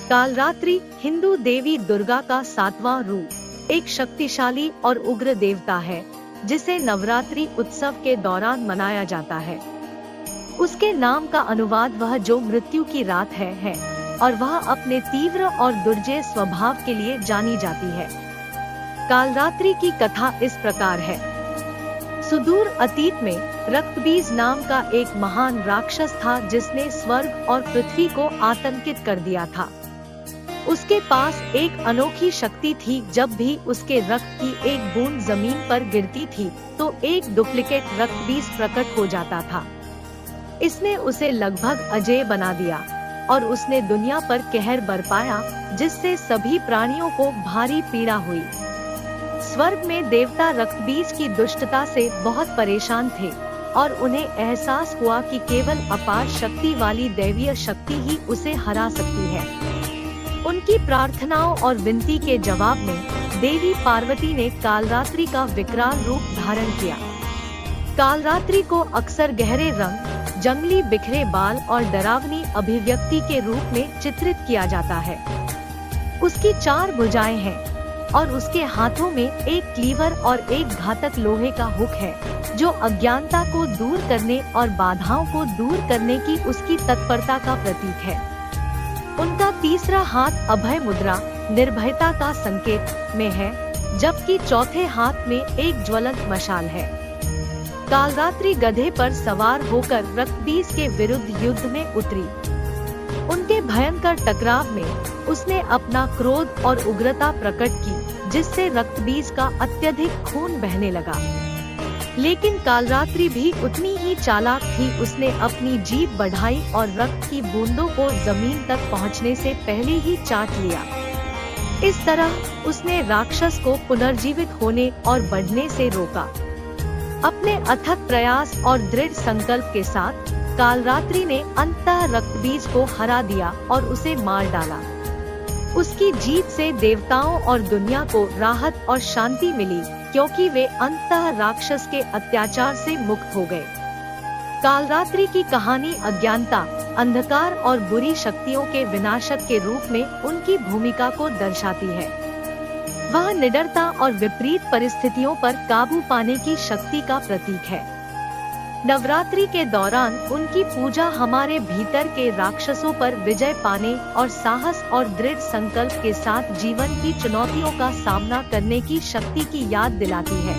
कालरात्रि हिंदू देवी दुर्गा का 7वां रूप, एक शक्तिशाली और उग्र देवता है जिसे नवरात्रि उत्सव के दौरान मनाया जाता है। उसके नाम का अनुवाद वह जो मृत्यु की रात है और वह अपने तीव्र और दुर्जय स्वभाव के लिए जानी जाती है। कालरात्रि की कथा इस प्रकार है। सुदूर अतीत में रक्तबीज नाम का एक महान राक्षस था जिसने स्वर्ग और पृथ्वी को आतंकित कर दिया था। उसके पास एक अनोखी शक्ति थी, जब भी उसके रक्त की एक बूंद जमीन पर गिरती थी तो एक डुप्लीकेट रक्तबीज प्रकट हो जाता था। इसने उसे लगभग अजेय बना दिया और उसने दुनिया पर कहर बरपाया, जिससे सभी प्राणियों को भारी पीड़ा हुई। स्वर्ग में देवता रक्तबीज की दुष्टता से बहुत परेशान थे और उन्हें एहसास हुआ कि केवल अपार शक्ति वाली दैवीय शक्ति ही उसे हरा सकती है। उनकी प्रार्थनाओं और विनती के जवाब में देवी पार्वती ने कालरात्रि का विकराल रूप धारण किया। कालरात्रि को अक्सर गहरे रंग, जंगली बिखरे बाल और डरावनी अभिव्यक्ति के रूप में चित्रित किया जाता है। उसकी 4 भुजाएं हैं और उसके हाथों में एक क्लीवर और एक घातक लोहे का हुक है, जो अज्ञानता को दूर करने और बाधाओं को दूर करने की उसकी तत्परता का प्रतीक है। उनका तीसरा हाथ अभय मुद्रा, निर्भयता का संकेत में है, जबकि चौथे हाथ में एक ज्वलंत मशाल है। कालरात्रि गधे पर सवार होकर रक्तबीज के विरुद्ध युद्ध में उतरी। उनके भयंकर टकराव में उसने अपना क्रोध और उग्रता प्रकट की, जिससे रक्तबीज का अत्यधिक खून बहने लगा। लेकिन कालरात्रि भी उतनी ही चालाक थी। उसने अपनी जीभ बढ़ाई और रक्त की बूंदों को जमीन तक पहुंचने से पहले ही चाट लिया। इस तरह उसने राक्षस को पुनर्जीवित होने और बढ़ने से रोका। अपने अथक प्रयास और दृढ़ संकल्प के साथ कालरात्रि ने अंततः रक्तबीज को हरा दिया और उसे मार डाला। उसकी जीत से देवताओं और दुनिया को राहत और शांति मिली, क्योंकि वे अंततः राक्षस के अत्याचार से मुक्त हो गए। कालरात्रि की कहानी अज्ञानता, अंधकार और बुरी शक्तियों के विनाशक के रूप में उनकी भूमिका को दर्शाती है। वह निडरता और विपरीत परिस्थितियों पर काबू पाने की शक्ति का प्रतीक है। नवरात्रि के दौरान उनकी पूजा हमारे भीतर के राक्षसों पर विजय पाने और साहस और दृढ़ संकल्प के साथ जीवन की चुनौतियों का सामना करने की शक्ति की याद दिलाती है।